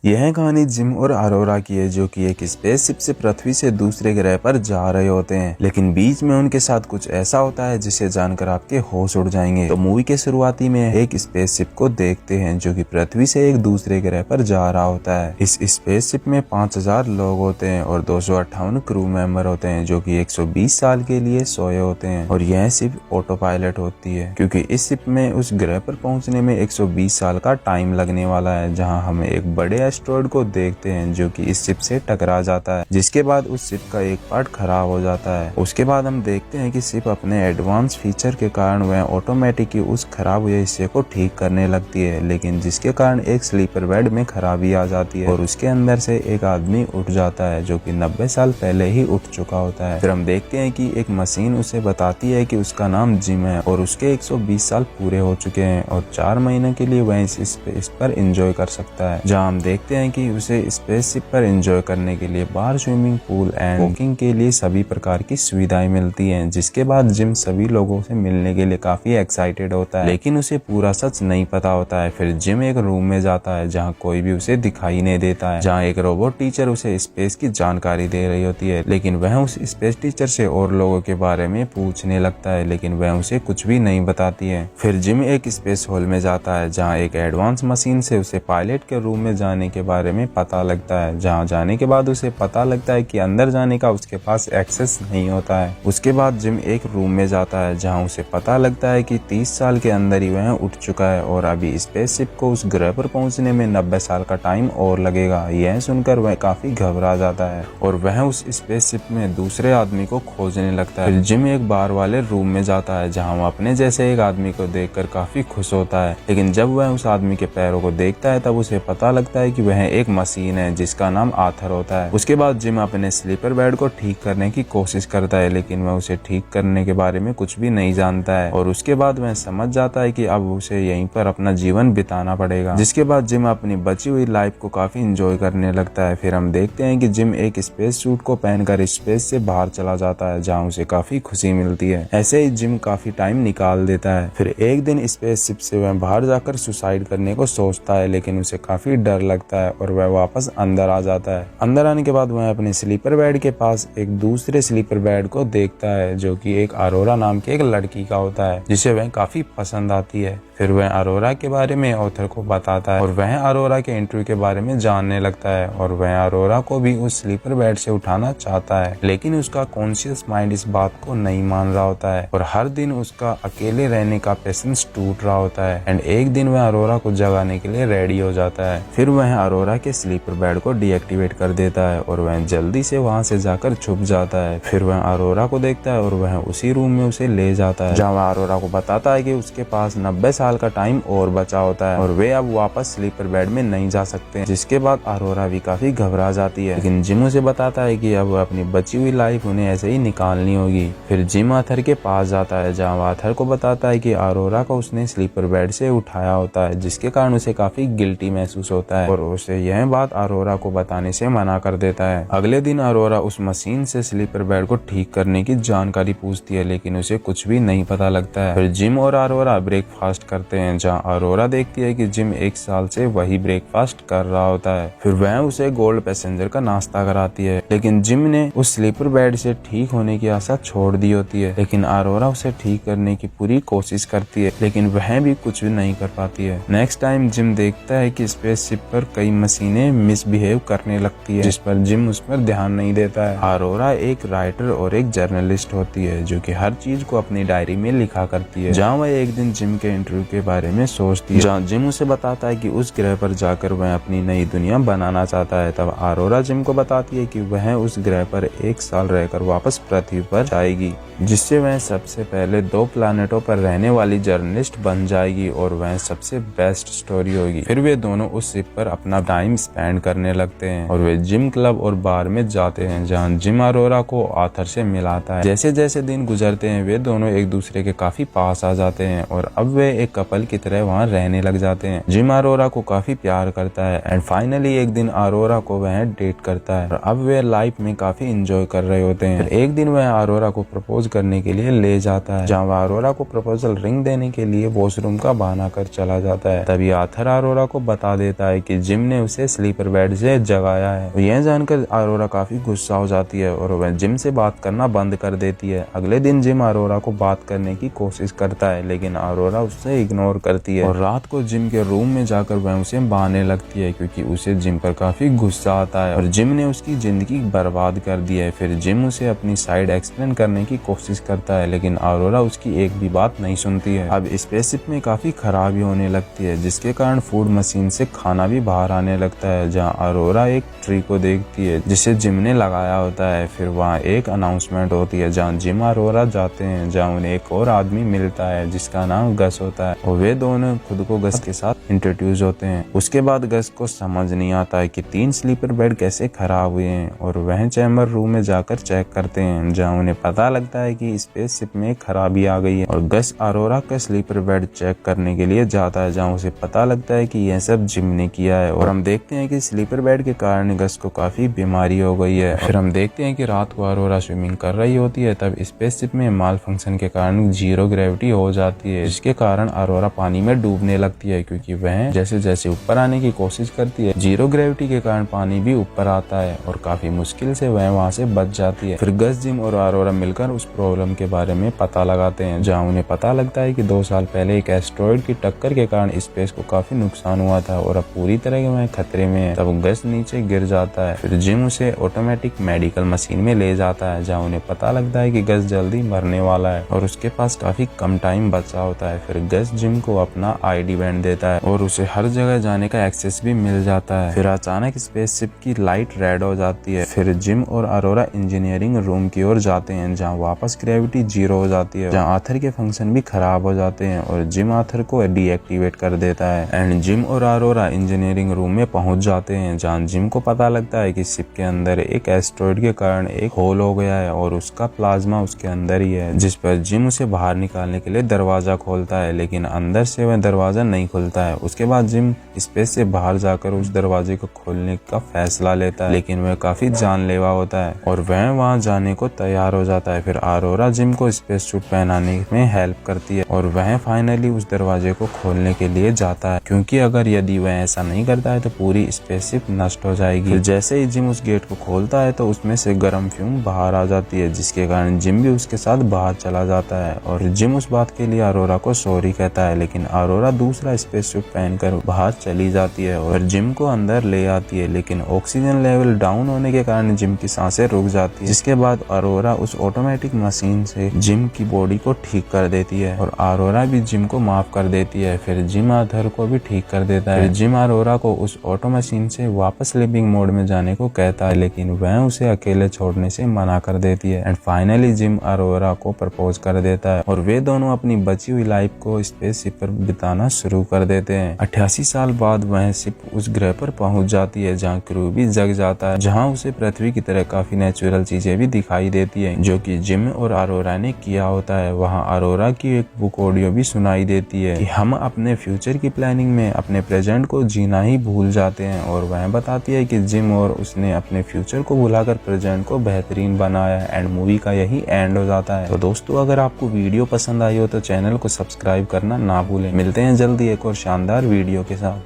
यह कहानी जिम और अरोरा की है, जो कि एक स्पेसशिप से पृथ्वी से दूसरे ग्रह पर जा रहे होते हैं। लेकिन बीच में उनके साथ कुछ ऐसा होता है जिसे जानकर आपके होश उड़ जाएंगे। तो मूवी के शुरुआती में एक स्पेसशिप को देखते हैं जो कि पृथ्वी से एक दूसरे ग्रह पर जा रहा होता है। इस स्पेसशिप में 5000 लोग होते हैं और 258 क्रू मेंबर होते हैं जो कि 120 साल के लिए सोए होते हैं। और यह सिर्फ ऑटो पायलट होती है क्योंकि इस शिप में उस ग्रह पर पहुंचने में 120 साल का टाइम लगने वाला है, जहां हमें एक बड़े एस्टेरॉयड को देखते हैं जो कि इस शिप से टकरा जाता है, जिसके बाद उस शिप का एक पार्ट खराब हो जाता है। उसके बाद हम देखते हैं कि शिप अपने एडवांस फीचर के कारण वह ऑटोमेटिक ही उस खराब हुए हिस्से को ठीक करने लगती है, लेकिन जिसके कारण एक स्लीपर बेड में खराबी आ जाती है और उसके अंदर से एक आदमी उठ जाता है जो कि 90 साल पहले ही उठ चुका होता है। फिर हम देखते हैं कि एक मशीन उसे बताती है कि उसका नाम जिम है और उसके 120 साल पूरे हो चुके हैं और 4 महीने के लिए वह इस स्पेस पर एंजॉय कर सकता है, जहां हम देखते हैं कि उसे स्पेसशिप पर एंजॉय करने के लिए बाहर स्विमिंग पूल एंड वॉकिंग के लिए सभी प्रकार की सुविधाएं मिलती हैं। जिसके बाद जिम सभी लोगों से मिलने के लिए काफी एक्साइटेड होता है, लेकिन उसे पूरा सच नहीं पता होता है। फिर जिम एक रूम में जाता है जहां कोई भी उसे दिखाई नहीं देता है, जहां एक रोबोट टीचर उसे स्पेस की जानकारी दे रही होती है, लेकिन वह उस स्पेस टीचर से और लोगों के बारे में पूछने लगता है, लेकिन वह उसे कुछ भी नहीं बताती है। फिर जिम एक स्पेस हॉल में जाता है जहाँ एक एडवांस मशीन से उसे पायलट के रूम में जाने के बारे में पता लगता है, जहां जाने के बाद उसे पता लगता है कि अंदर जाने का उसके पास एक्सेस नहीं होता है। उसके बाद जिम एक रूम में जाता है जहां उसे पता लगता है कि 30 साल के अंदर ही वह उठ चुका है और अभी स्पेसशिप को उस ग्रह पर पहुंचने में 90 साल का टाइम और लगेगा। यह सुनकर वह काफी घबरा जाता है और वह उस स्पेसशिप में दूसरे आदमी को खोजने लगता है। फिर जिम एक बार वाले रूम में जाता है जहाँ वह अपने जैसे एक आदमी को देखकर काफी खुश होता है, लेकिन जब वह उस आदमी के पैरों को देखता है तब उसे पता लगता है कि वह एक मशीन है जिसका नाम आर्थर होता है। उसके बाद जिम अपने स्लीपर बेड को ठीक करने की कोशिश करता है, लेकिन वह उसे ठीक करने के बारे में कुछ भी नहीं जानता है और उसके बाद वह समझ जाता है कि अब उसे यहीं पर अपना जीवन बिताना पड़ेगा। जिसके बाद जिम अपनी बची हुई लाइफ को काफी एंजॉय करने लगता है। फिर हम देखते हैं कि जिम एक स्पेस सूट को पहनकर स्पेस से बाहर चला जाता है जहाँ उसे काफी खुशी मिलती है। ऐसे ही जिम काफी टाइम निकाल देता है। फिर एक दिन स्पेसशिप से वह बाहर जाकर सुसाइड करने को सोचता है, लेकिन उसे काफी डर लगता है और वह वापस अंदर आ जाता है। अंदर आने के बाद वह अपने स्लीपर बेड के पास एक दूसरे स्लीपर बेड को देखता है जो कि एक अरोरा नाम की एक लड़की का होता है, जिसे वह काफी पसंद आती है। फिर वह अरोरा के बारे में ऑथर को बताता है और वह अरोरा के इंटरव्यू के बारे में जानने लगता है और वह अरोरा को भी उस स्लीपर बेड से उठाना चाहता है, लेकिन उसका कॉन्शियस माइंड इस बात को नहीं मान रहा होता है और हर दिन उसका अकेले रहने का पेशेंस टूट रहा होता है। एंड एक दिन वह अरोरा को जगाने के लिए रेडी हो जाता है। फिर वह अरोरा के स्लीपर बेड को डीएक्टिवेट कर देता है और वह जल्दी से वहां से जाकर छुप जाता है। फिर वह अरोरा को देखता है और वह उसी रूम में उसे ले जाता है, जहाँ वह अरोरा को बताता है कि उसके पास 90 साल का टाइम और बचा होता है और वे अब वापस स्लीपर बेड में नहीं जा सकते। जिसके बाद अरोरा भी काफी घबरा जाती है, लेकिन जिम उसे बताता है कि अब अपनी बची हुई लाइफ उन्हें ऐसे ही निकालनी होगी। फिर जिम आर्थर के पास जाता है जहाँ आर्थर को बताता है कि अरोरा को उसने स्लीपर बेड से उठाया होता है, जिसके कारण उसे काफी गिल्टी महसूस होता है और उसे यह बात अरोरा को बताने से मना कर देता है। अगले दिन अरोरा उस मशीन से स्लीपर बेड को ठीक करने की जानकारी पूछती है, लेकिन उसे कुछ भी नहीं पता लगता है। फिर जिम और अरोरा ब्रेकफास्ट करते हैं, जहाँ अरोरा देखती है कि जिम 1 साल से वही ब्रेकफास्ट कर रहा होता है। फिर वह उसे गोल्ड पैसेंजर का नाश्ता कराती है, लेकिन जिम ने उस स्लीपर बेड से ठीक होने की आशा छोड़ दी होती है। लेकिन अरोरा उसे ठीक करने की पूरी कोशिश करती है, लेकिन वह भी कुछ भी नहीं कर पाती है। नेक्स्ट टाइम जिम देखता है कि स्पेसशिप पर कई मशीनें मिसबिहेव करने लगती है, जिस पर जिम उस पर ध्यान नहीं देता है। अरोरा एक राइटर और एक जर्नलिस्ट होती है जो कि हर चीज को अपनी डायरी में लिखा करती है, जहाँ वह एक दिन जिम के इंटरव्यू के बारे में सोचती है, जहाँ जिम उसे बताता है कि उस ग्रह पर जाकर वह अपनी नई दुनिया बनाना चाहता है। तब अरोरा जिम को बताती है कि वह उस ग्रह पर 1 साल रहकर वापस पृथ्वी पर जाएगी, जिससे वह सबसे पहले 2 प्लैनेटों पर रहने वाली जर्नलिस्ट बन जाएगी और वह सबसे बेस्ट स्टोरी होगी। फिर वे दोनों उस शिप पर अपना टाइम स्पेंड करने लगते हैं और वे जिम क्लब और बार में जाते हैं, जहाँ जिम अरोरा को आर्थर से मिलाता है। जैसे जैसे दिन गुजरते हैं वे दोनों एक दूसरे के काफी पास आ जाते हैं और अब वे एक कपल की तरह वहाँ रहने लग जाते हैं। जिम अरोरा को काफी प्यार करता है एंड फाइनली एक दिन अरोरा को वह डेट करता है और अब वे लाइफ में काफी एंजॉय कर रहे होते हैं। एक दिन वह अरोरा को प्रपोज करने के लिए ले जाता है, जहाँ वह अरोरा को प्रपोजल रिंग देने के लिए वॉशरूम का बहाना कर चला जाता है। तभी आर्थर अरोरा को बता देता है कि जिम ने उसे स्लीपर बेड से जगाया है। यह जानकर अरोरा काफी गुस्सा हो जाती है और वह जिम से बात करना बंद कर देती है। अगले दिन जिम अरोरा को बात करने की कोशिश करता है, लेकिन अरोरा उससे इग्नोर करती है और रात को जिम के रूम में जाकर वह उसे बहाने लगती है क्योंकि उसे जिम पर काफी गुस्सा आता है और जिम ने उसकी जिंदगी बर्बाद कर दी है। फिर जिम उसे अपनी साइड एक्सप्लेन करने की कोशिश करता है, लेकिन अरोरा उसकी एक भी बात नहीं सुनती है। अब स्पेसशिप में काफी खराबी होने लगती है, जिसके कारण फूड मशीन से खाना भी बाहर आने लगता है, जहाँ अरोरा एक ट्री को देखती है जिसे जिम ने लगाया होता है। फिर वहाँ एक अनाउंसमेंट होती है जहाँ जिम अरोरा जाते हैं, जहाँ उन्हें एक और आदमी मिलता है जिसका नाम गस होता है और वे दोनों खुद को गस के साथ इंट्रोड्यूस होते हैं। उसके बाद गस को समझ नहीं आता है कि 3 स्लीपर बेड कैसे खराब हुए हैं और वह चैम्बर रूम में जाकर चेक करते हैं, जहाँ उन्हें पता लगता है कि स्पेसशिप में खराबी आ गई है और गस अरोरा का स्लीपर बेड चेक करने के लिए जाता है, जहाँ उसे पता लगता है कि यह सब जिम ने किया है। और हम देखते हैं कि स्लीपर बेड के कारण गस को काफी बीमारी हो गई है। फिर हम देखते हैं कि रात को अरोरा स्विमिंग कर रही होती है, तब स्पेसशिप में माल फंक्शन के कारण 0 ग्रेविटी हो जाती है, जिसके कारण अरोरा पानी में डूबने लगती है क्योंकि वह जैसे जैसे ऊपर आने की कोशिश करती है 0 ग्रेविटी के कारण पानी भी ऊपर आता है और काफी मुश्किल से वह वहां से बच जाती है। फिर गस, जिम और अरोरा मिलकर उस प्रॉब्लम के बारे में पता लगाते हैं, जहाँ उन्हें पता लगता है कि 2 साल पहले एक एस्टेरॉयड की टक्कर के कारण स्पेस को काफी नुकसान हुआ था और अब पूरी तरह से वह खतरे में है। तब गस नीचे गिर जाता है। फिर जिम उसे ऑटोमेटिक मेडिकल मशीन में ले जाता है, जहाँ उन्हें पता लगता है कि गस जल्दी मरने वाला है और उसके पास काफी कम टाइम बचा होता है। फिर गस जिम को अपना ID बैंड देता है और उसे हर जगह जाने का एक्सेस भी मिल जाता है। फिर अचानक स्पेसशिप की लाइट रेड हो जाती है। फिर जिम और अरोरा इंजीनियरिंग रूम की ओर जाते हैं, जहाँ वापस ग्रेविटी 0 हो जाती है, जहाँ आर्थर के फंक्शन भी खराब हो जाते हैं और जिम आर्थर को डीएक्टिवेट कर देता है एंड जिम और अरोरा इंजीनियरिंग रूम में पहुंच जाते हैं, जहाँ जिम को पता लगता है कि शिप के अंदर एक एस्टेरॉयड के कारण एक होल हो गया है और उसका प्लाज्मा उसके अंदर ही है, जिस पर जिम उसे बाहर निकालने के लिए दरवाजा खोलता है, लेकिन अंदर से वह दरवाजा नहीं खुलता है। उसके बाद जिम स्पेस से बाहर जाकर उस दरवाजे को खोलने का फैसला लेता है, लेकिन वह काफी जानलेवा होता है और वह वहां जाने को तैयार हो जाता है। फिर अरोरा जिम को स्पेस सूट पहनाने में हेल्प करती है और वह फाइनली उस दरवाजे को खोलने के लिए जाता है, क्योंकि अगर यदि वह ऐसा नहीं करता है तो पूरी स्पेसशिप नष्ट हो जाएगी। फिर जैसे ही जिम उस गेट को खोलता है तो उसमें से गर्म फ्यूम बाहर आ जाती है, जिसके कारण जिम भी उसके साथ बाहर चला जाता है और जिम उस बात के लिए अरोरा को सॉरी कहता है, लेकिन अरोरा दूसरा स्पेस सूट पहनकर बाहर चली जाती है और जिम को अंदर ले आती है, लेकिन ऑक्सीजन लेवल डाउन होने के कारण जिम की सांसें रुक जाती है, जिसके बाद अरोरा उस ऑटोमेटिक मशीन से जिम की बॉडी को ठीक कर देती है और अरोरा भी जिम को माफ कर देती है। फिर जिम आर्थर को भी ठीक कर देता है। जिम अरोरा को उस ऑटो मशीन से वापस स्लीपिंग मोड में जाने को कहता है, लेकिन वह उसे अकेले छोड़ने से मना कर देती है एंड फाइनली जिम अरोरा को प्रपोज कर देता है और वे दोनों अपनी बची हुई लाइफ को स्पेसशिप पर बिताना शुरू कर देते हैं। 88 साल बाद वह शिप उस ग्रह पर पहुंच जाती है, जहां क्रू भी जग जाता है, जहां उसे पृथ्वी की तरह काफी नेचुरल चीजें भी दिखाई देती है जो कि जिम और अरोरा ने किया होता है। वहां अरोरा की एक बुक ऑडियो भी सुनाई देती है कि हम अपने फ्यूचर की प्लानिंग में अपने प्रेजेंट को जीना ही भूल जाते हैं और वह बताती है कि जिम और उसने अपने फ्यूचर को भुलाकर प्रेजेंट को बेहतरीन बनाया है एंड मूवी का यही एंड हो जाता है। तो दोस्तों, अगर आपको वीडियो पसंद आई हो तो चैनल को सब्सक्राइब करना ना भूलें। मिलते हैं जल्दी एक और शानदार वीडियो के साथ।